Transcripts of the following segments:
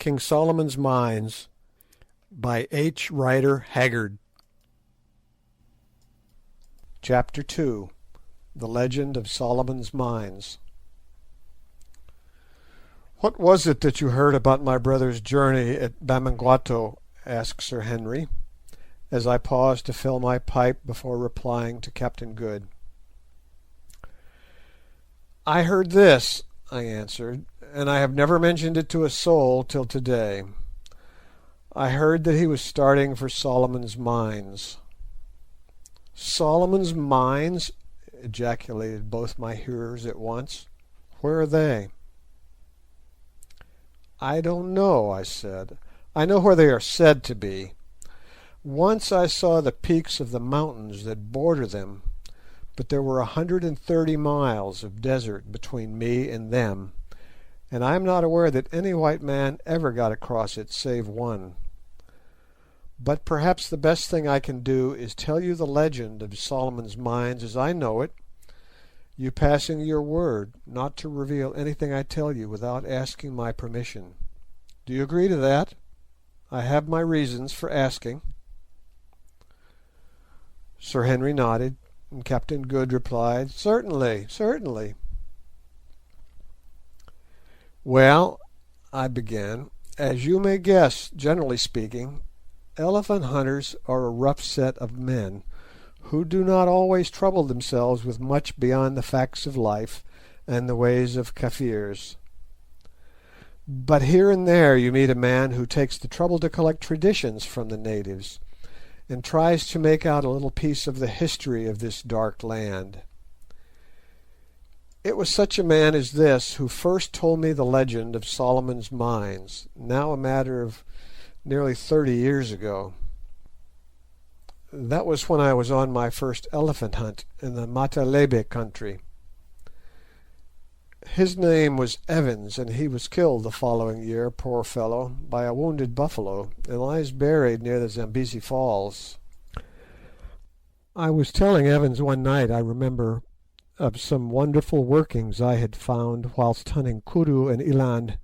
King Solomon's Mines by H. Rider Haggard. Chapter 2. The Legend of Solomon's Mines. "What was it that you heard about my brother's journey at Bamangwato?" asked Sir Henry, as I paused to fill my pipe before replying to Captain Good. "I heard this," I answered, "and I have never mentioned it to a soul till to-day. I heard that he was starting for Solomon's Mines." "Solomon's Mines!" ejaculated both my hearers at once. "Where are they?" "I don't know," I said. "I know where they are said to be. Once I saw the peaks of the mountains that border them, but there were 130 miles of desert between me and them, and I am not aware that any white man ever got across it save one. But perhaps the best thing I can do is tell you the legend of Solomon's Mines as I know it, you passing your word not to reveal anything I tell you without asking my permission. Do you agree to that? I have my reasons for asking." Sir Henry nodded, and Captain Good replied, "Certainly, certainly." "Well," I began, "as you may guess, generally speaking, elephant hunters are a rough set of men, who do not always trouble themselves with much beyond the facts of life and the ways of Kafirs. But here and there you meet a man who takes the trouble to collect traditions from the natives, and tries to make out a little piece of the history of this dark land. It was such a man as this who first told me the legend of Solomon's Mines, now a matter of nearly 30 years ago. That was when I was on my first elephant hunt in the Matalebe country. His name was Evans, and he was killed the following year, poor fellow, by a wounded buffalo, and lies buried near the Zambesi Falls. I was telling Evans one night, I remember, of some wonderful workings I had found whilst hunting kudu and eland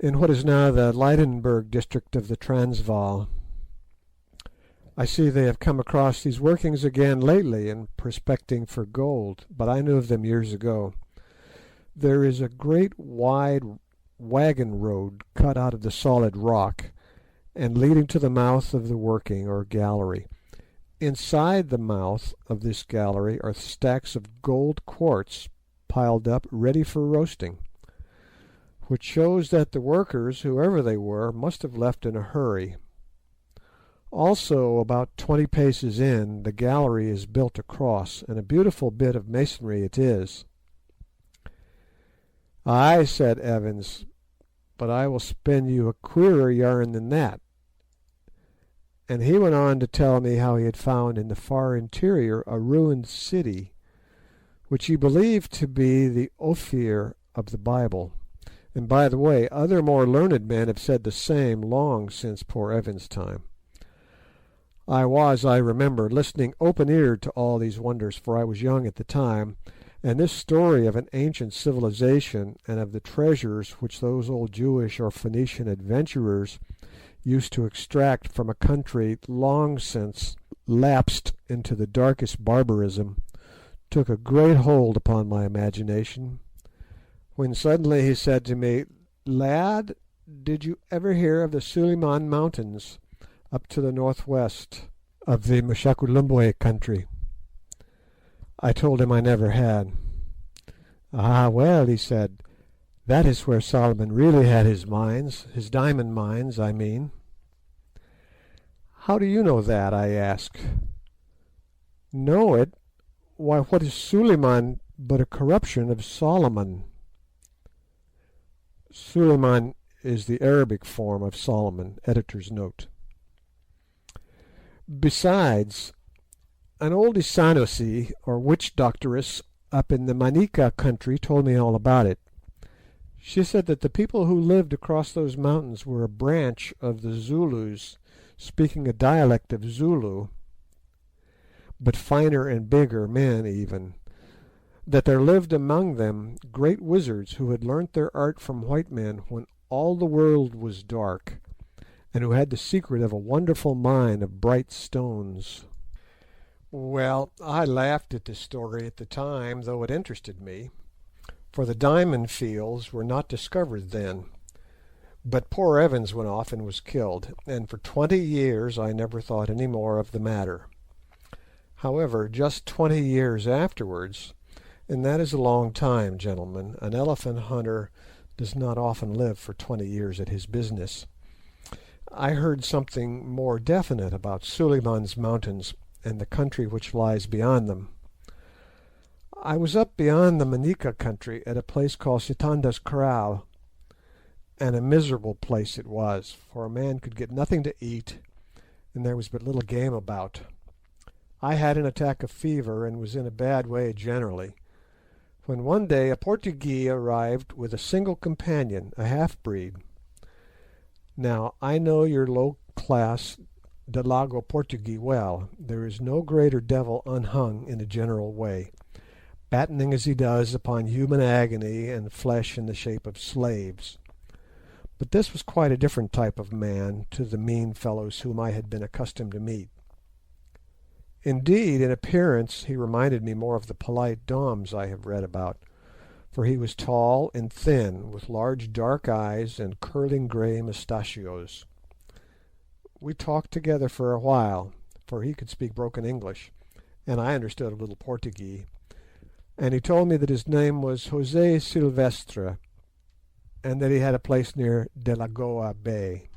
in what is now the Lydenburg district of the Transvaal. I see they have come across these workings again lately in prospecting for gold, but I knew of them years ago. There is a great wide wagon road cut out of the solid rock, and leading to the mouth of the working or gallery. Inside the mouth of this gallery are stacks of gold quartz piled up ready for roasting, which shows that the workers, whoever they were, must have left in a hurry. Also, about 20 paces in, the gallery is built across, and a beautiful bit of masonry it is. "Ay," said Evans, "but I will spin you a queerer yarn than that," and he went on to tell me how he had found in the far interior a ruined city, which he believed to be the Ophir of the Bible. And by the way, other more learned men have said the same long since poor Evans' time. I was, I remember, listening open-eared to all these wonders, for I was young at the time, and this story of an ancient civilization and of the treasures which those old Jewish or Phoenician adventurers used to extract from a country long since lapsed into the darkest barbarism took a great hold upon my imagination, when suddenly he said to me, "Lad, did you ever hear of the Suliman Mountains up to the northwest of the Mshakulumwe country?" I told him I never had. "Ah, well," he said, "that is where Solomon really had his mines, his diamond mines, I mean." "How do you know that?" I asked. "Know it? Why, what is Suliman but a corruption of Solomon?" Suliman is the Arabic form of Solomon. Editor's note. "Besides, an old Isanusi, or witch doctoress, up in the Manica country told me all about it. She said that the people who lived across those mountains were a branch of the Zulus, speaking a dialect of Zulu, but finer and bigger men even, that there lived among them great wizards who had learnt their art from white men when all the world was dark, and who had the secret of a wonderful mine of bright stones. Well, I laughed at the story at the time, though it interested me, for the diamond fields were not discovered then. But poor Evans went off and was killed, and for 20 years I never thought any more of the matter. However, just 20 years afterwards, and that is a long time, gentlemen, an elephant hunter does not often live for 20 years at his business, I heard something more definite about Suliman's Mountains and the country which lies beyond them. I was up beyond the Manica country at a place called Sitanda's Kraal, and a miserable place it was, for a man could get nothing to eat, and there was but little game about. I had an attack of fever, and was in a bad way generally, when one day a Portuguese arrived with a single companion, a half-breed. Now, I know your low class de Lago Portuguese well. There is no greater devil unhung in a general way, battening as he does upon human agony and flesh in the shape of slaves. But this was quite a different type of man to the mean fellows whom I had been accustomed to meet. Indeed, in appearance he reminded me more of the polite Doms I have read about, for he was tall and thin, with large dark eyes and curling grey mustachios. We talked together for a while, for he could speak broken English, and I understood a little Portuguese, and he told me that his name was José Silvestre, and that he had a place near Delagoa Bay.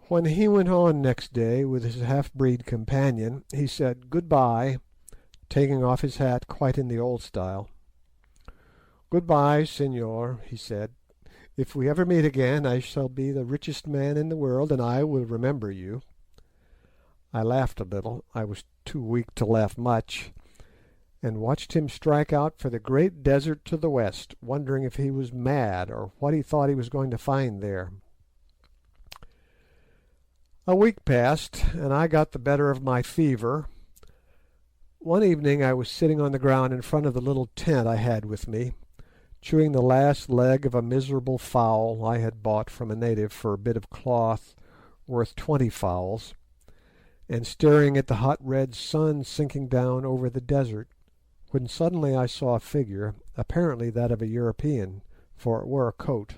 When he went on next day with his half-breed companion, he said "Good-bye," taking off his hat quite in the old style. "Good-bye, señor," he said. "If we ever meet again, I shall be the richest man in the world, and I will remember you." I laughed a little, I was too weak to laugh much, and watched him strike out for the great desert to the west, wondering if he was mad, or what he thought he was going to find there. A week passed, and I got the better of my fever. One evening I was sitting on the ground in front of the little tent I had with me, chewing the last leg of a miserable fowl I had bought from a native for a bit of cloth worth 20 fowls, and staring at the hot red sun sinking down over the desert, when suddenly I saw a figure, apparently that of a European, for it wore a coat,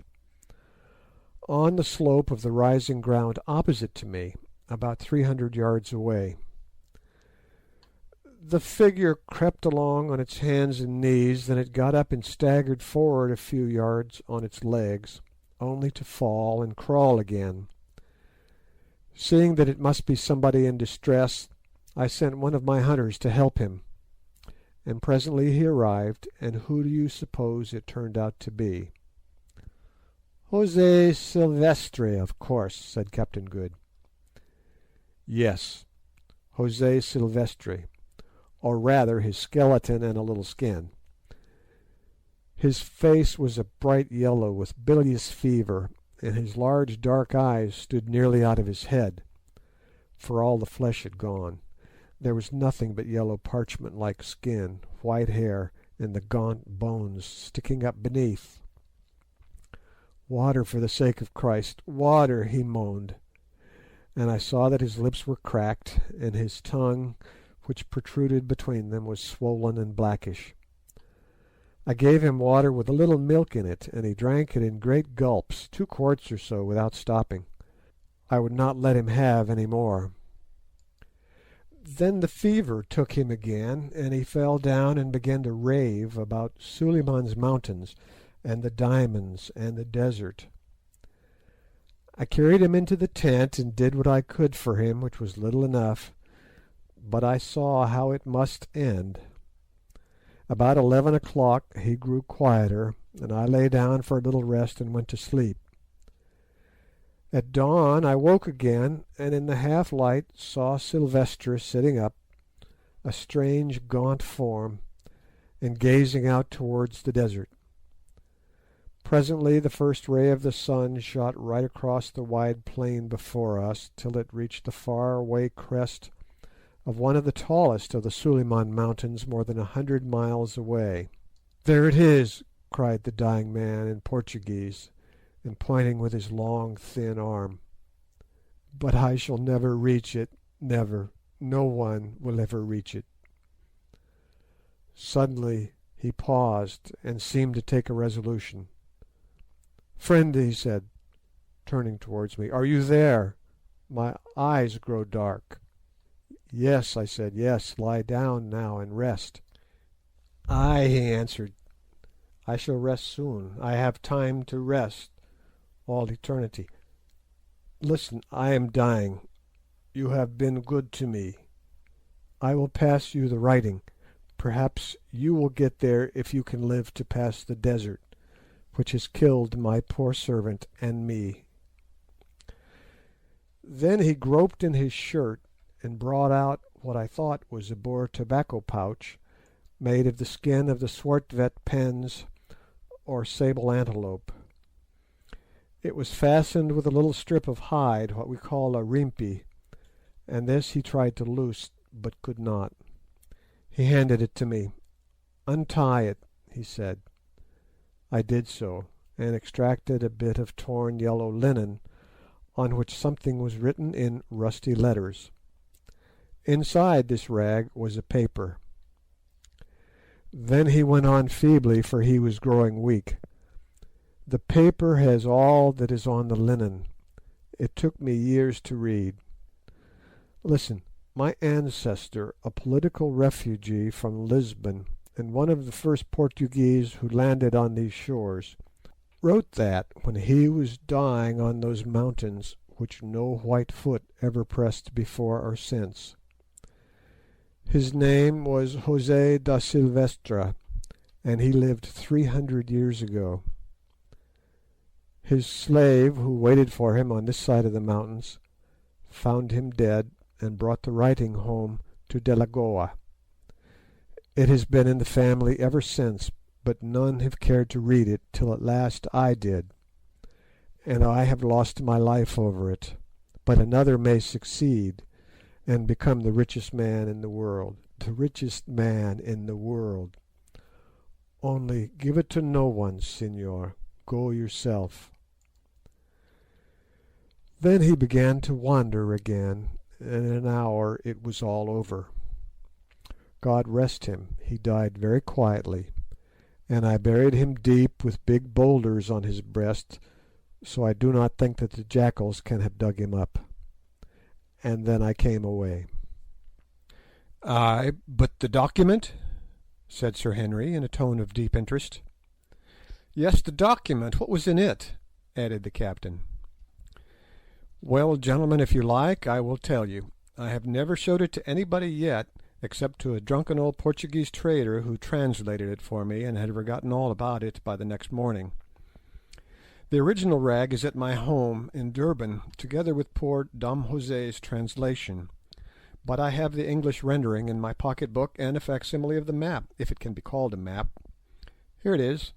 on the slope of the rising ground opposite to me, about 300 yards away. The figure crept along on its hands and knees, then it got up and staggered forward a few yards on its legs, only to fall and crawl again. Seeing that it must be somebody in distress, I sent one of my hunters to help him, and presently he arrived, and who do you suppose it turned out to be? "José Silvestre, of course," said Captain Good. "Yes, José Silvestre, or rather his skeleton and a little skin. His face was a bright yellow with bilious fever, and his large dark eyes stood nearly out of his head, for all the flesh had gone. There was nothing but yellow parchment-like skin, white hair, and the gaunt bones sticking up beneath. 'Water, for the sake of Christ, water!' he moaned, and I saw that his lips were cracked, and his tongue, which protruded between them, was swollen and blackish. I gave him water with a little milk in it, and he drank it in great gulps, 2 quarts or so, without stopping. I would not let him have any more. Then the fever took him again, and he fell down and began to rave about Suliman's Mountains, and the diamonds, and the desert. I carried him into the tent and did what I could for him, which was little enough, but I saw how it must end. About 11 o'clock he grew quieter, and I lay down for a little rest and went to sleep. At dawn I woke again, and in the half-light saw Silvestre sitting up, a strange gaunt form, and gazing out towards the desert. Presently the first ray of the sun shot right across the wide plain before us, till it reached the far-away crest of one of the tallest of the Suliman Mountains, more than 100 miles away. "There it is!" cried the dying man in Portuguese, and pointing with his long, thin arm. "But I shall never reach it, never. No one will ever reach it." Suddenly he paused and seemed to take a resolution. "Friend," he said, turning towards me, "are you there? My eyes grow dark." "Yes," I said, "yes. Lie down now and rest." "Ay," he answered, "I shall rest soon. I have time to rest, all eternity. Listen, I am dying. You have been good to me. I will pass you the writing. Perhaps you will get there if you can live to pass the desert, which has killed my poor servant and me." Then he groped in his shirt and brought out what I thought was a Boer tobacco pouch, made of the skin of the Swartvet pens or sable antelope. It was fastened with a little strip of hide, what we call a rimpi, and this he tried to loose, but could not. He handed it to me. "Untie it," he said. I did so, and extracted a bit of torn yellow linen, on which something was written in rusty letters. Inside this rag was a paper. Then he went on feebly, for he was growing weak. "The paper has all that is on the linen. It took me years to read. Listen, my ancestor, a political refugee from Lisbon, and one of the first Portuguese who landed on these shores, wrote that when he was dying on those mountains which no white foot ever pressed before or since. His name was José da Silvestra, and he lived 300 years ago. His slave, who waited for him on this side of the mountains, found him dead and brought the writing home to Delagoa. It has been in the family ever since, but none have cared to read it till at last I did, and I have lost my life over it. But another may succeed, and become the richest man in the world, the richest man in the world. Only give it to no one, señor. Go yourself." Then he began to wander again, and in an hour it was all over. God rest him, he died very quietly, and I buried him deep with big boulders on his breast, so I do not think that the jackals can have dug him up. And then I came away. "Ay, but the document?" said Sir Henry, in a tone of deep interest. "Yes, the document. What was in it?" added the captain. "Well, gentlemen, if you like, I will tell you. I have never showed it to anybody yet, except to a drunken old Portuguese trader who translated it for me and had forgotten all about it by the next morning. The original rag is at my home in Durban, together with poor Dom José's translation, but I have the English rendering in my pocket book and a facsimile of the map, if it can be called a map. Here it is.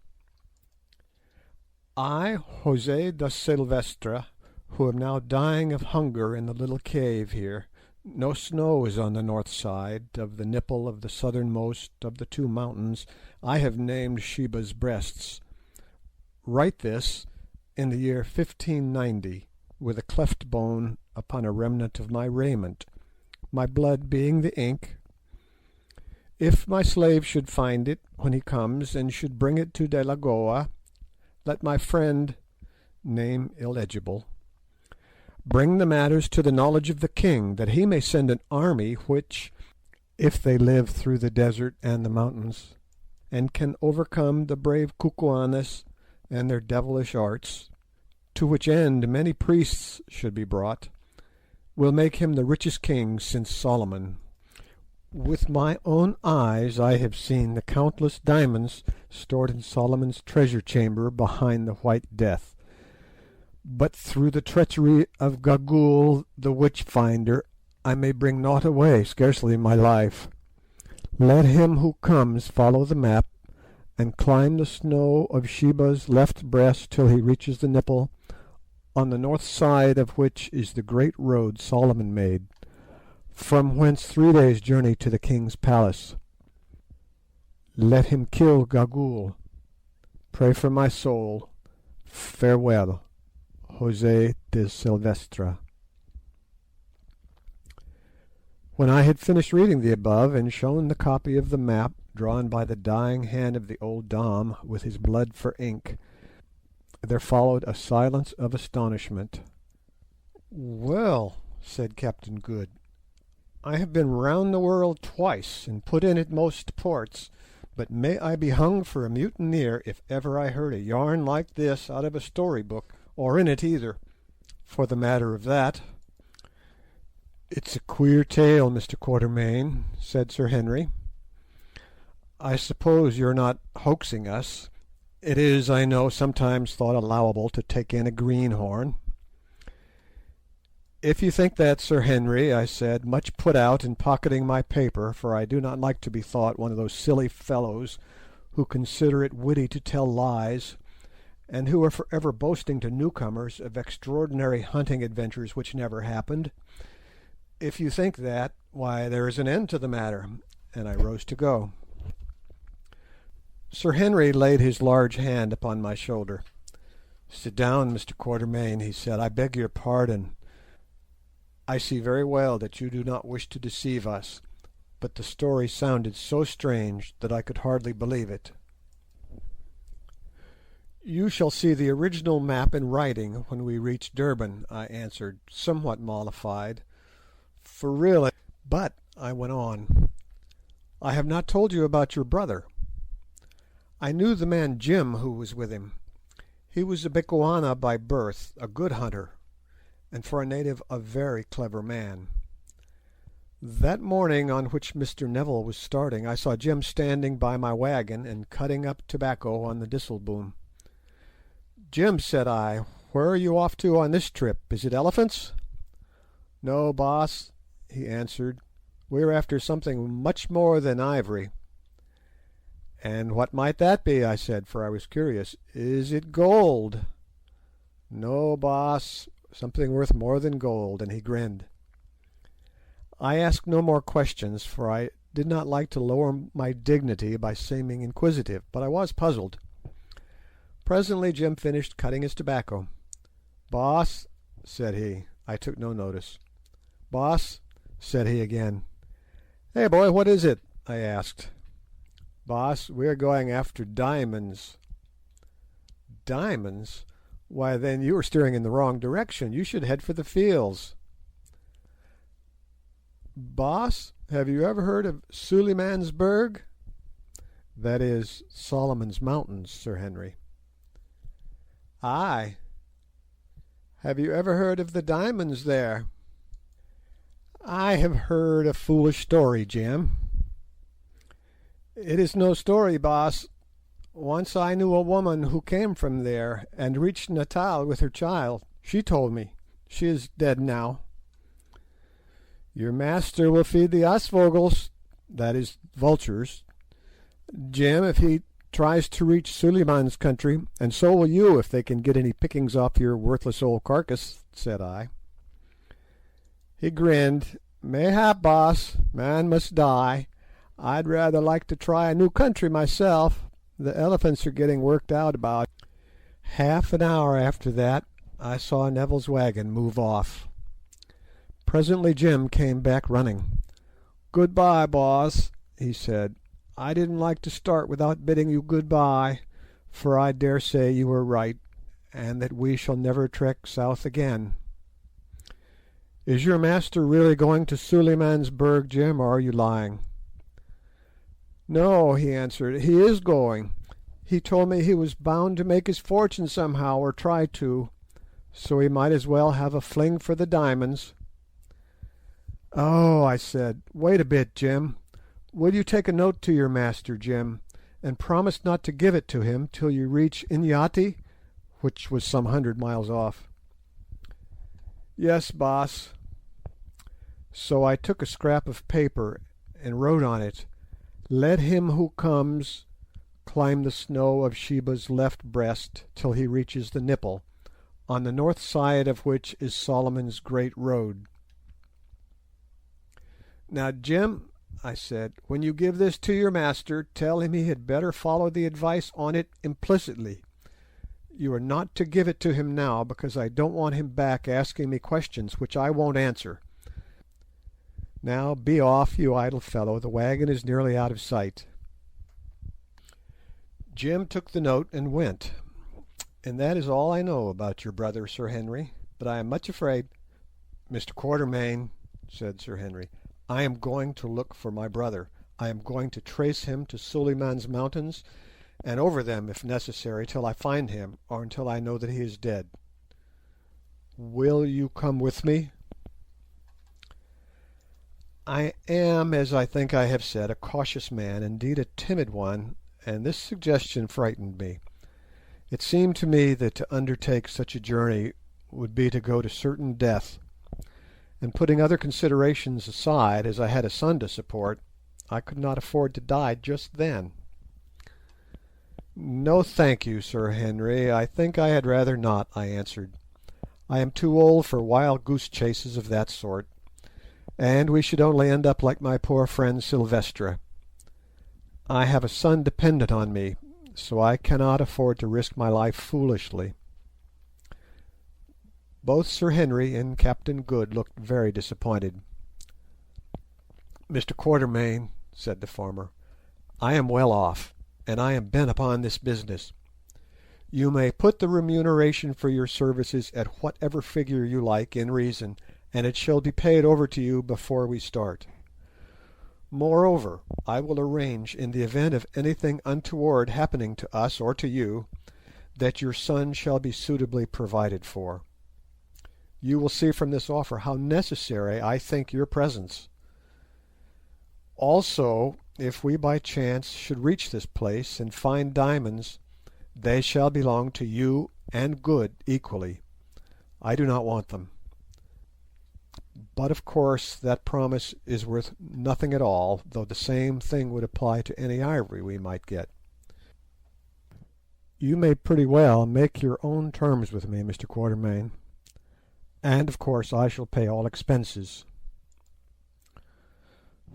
I, José da Silvestra, who am now dying of hunger in the little cave here. No snow is on the north side of the nipple of the southernmost of the two mountains I have named Sheba's Breasts. Write this in the year 1590, with a cleft bone upon a remnant of my raiment, my blood being the ink. If my slave should find it when he comes, and should bring it to Delagoa, let my friend, name illegible, bring the matters to the knowledge of the king, that he may send an army which, if they live through the desert and the mountains, and can overcome the brave Kukuanes and their devilish arts, to which end many priests should be brought, will make him the richest king since Solomon. With my own eyes I have seen the countless diamonds stored in Solomon's treasure chamber behind the White Death. But through the treachery of Gagool the witch-finder I may bring naught away, scarcely my life. Let him who comes follow the map, and climb the snow of Sheba's left breast till he reaches the nipple, on the north side of which is the great road Solomon made, from whence 3 days' journey to the king's palace. Let him kill Gagool. Pray for my soul, Farewell, José de Silvestre. When I had finished reading the above, and shown the copy of the map drawn by the dying hand of the old Dom with his blood for ink, there followed a silence of astonishment. "Well," said Captain Good, "I have been round the world twice, and put in at most ports, but may I be hung for a mutineer if ever I heard a yarn like this out of a story book, or in it either, for the matter of that." "It's a queer tale, Mr. Quatermain," said Sir Henry. "I suppose you're not hoaxing us. It is, I know, sometimes thought allowable to take in a greenhorn." "If you think that, Sir Henry," I said, much put out in pocketing my paper, for I do not like to be thought one of those silly fellows who consider it witty to tell lies, and who are for ever boasting to newcomers of extraordinary hunting adventures which never happened, "if you think that, why, there is an end to the matter," and I rose to go. Sir Henry laid his large hand upon my shoulder. "Sit down, Mr. Quatermain," he said. "I beg your pardon. I see very well that you do not wish to deceive us, but the story sounded so strange that I could hardly believe it." "You shall see the original map in writing when we reach Durban," I answered, somewhat mollified, "for really—" "But," I went on, "I have not told you about your brother. I knew the man Jim who was with him. He was a Bechuana by birth, a good hunter, and for a native a very clever man. That morning on which Mr. Neville was starting, I saw Jim standing by my wagon and cutting up tobacco on the disselboom. 'Jim,' said I, 'where are you off to on this trip? Is it elephants?' 'No, Boss,' he answered, 'we are after something much more than ivory.' 'And what might that be?' I said, for I was curious. 'Is it gold?' 'No, Boss, something worth more than gold,' and he grinned. I asked no more questions, for I did not like to lower my dignity by seeming inquisitive, but I was puzzled. Presently Jim finished cutting his tobacco. 'Boss,' said he. I took no notice. 'Boss,' said he again. 'Hey, boy, what is it?' I asked. 'Boss, we are going after diamonds.' 'Diamonds? Why, then you are steering in the wrong direction. You should head for the fields.' 'Boss, have you ever heard of Sulimansberg?' 'That is Solomon's Mountains, Sir Henry.' 'Aye. Have you ever heard of the diamonds there?' 'I have heard a foolish story, Jim.' 'It is no story, Boss. Once I knew a woman who came from there, and reached Natal with her child. She told me. She is dead now.' 'Your master will feed the aasvogels, that is, vultures, Jim, if he tries to reach Suliman's country, and so will you if they can get any pickings off your worthless old carcass,' said I. He grinned. 'Mayhap, Boss. Man must die. I'd rather like to try a new country myself. The elephants are getting worked out about it.' Half an hour after that I saw Neville's wagon move off. Presently Jim came back running. 'Good-bye, Boss,' he said. 'I didn't like to start without bidding you good-bye, for I dare say you were right, and that we shall never trek south again. Is your master really going to Sulimansberg, Jim, or are you lying?' 'No,' he answered, 'he is going. He told me he was bound to make his fortune somehow, or try to, so he might as well have a fling for the diamonds.' 'Oh,' I said, 'wait a bit, Jim. Will you take a note to your master, Jim, and promise not to give it to him till you reach Inyati?' which was some 100 miles off. 'Yes, Boss.' So I took a scrap of paper and wrote on it, 'Let him who comes climb the snow of Sheba's left breast till he reaches the nipple, on the north side of which is Solomon's great road.' Now, Jim,' I said, 'when you give this to your master, tell him he had better follow the advice on it implicitly. You are not to give it to him now, because I don't want him back asking me questions which I won't answer. Now be off, you idle fellow, the wagon is nearly out of sight." Jim took the note and went. And that is all I know about your brother, Sir Henry, but I am much afraid— "Mr. Quatermain," said Sir Henry, "I am going to look for my brother. I am going to trace him to Suliman's mountains, and over them, if necessary, till I find him, or until I know that he is dead. Will you come with me?" I am, as I think I have said, a cautious man, indeed a timid one, and this suggestion frightened me. It seemed to me that to undertake such a journey would be to go to certain death, and putting other considerations aside, as I had a son to support, I could not afford to die just then. "No, thank you, Sir Henry, I think I had rather not," I answered. "I am too old for wild goose chases of that sort, and we should only end up like my poor friend Silvestre. I have a son dependent on me, so I cannot afford to risk my life foolishly." Both Sir Henry and Captain Good looked very disappointed. "Mr. Quatermain," said the former, "I am well off, and I am bent upon this business. You may put the remuneration for your services at whatever figure you like in reason, and it shall be paid over to you before we start. Moreover, I will arrange, in the event of anything untoward happening to us or to you, that your son shall be suitably provided for. You will see from this offer how necessary I think your presence. Also, if we by chance should reach this place and find diamonds, they shall belong to you and Good equally. I do not want them. But of course that promise is worth nothing at all, though the same thing would apply to any ivory we might get. You may pretty well make your own terms with me, Mr. Quatermain, and of course I shall pay all expenses."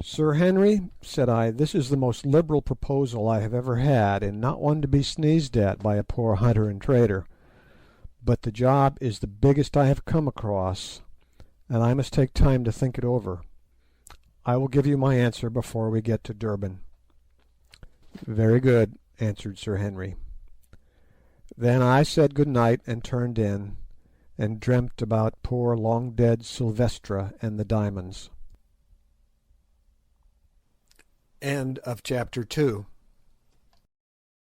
"Sir Henry," said I, "this is the most liberal proposal I have ever had, and not one to be sneezed at by a poor hunter and trader. But the job is the biggest I have come across, and I must take time to think it over. I will give you my answer before we get to Durban." "Very good," answered Sir Henry. Then I said good night and turned in, and dreamt about poor long-dead Silvestre and the diamonds. End of chapter 2.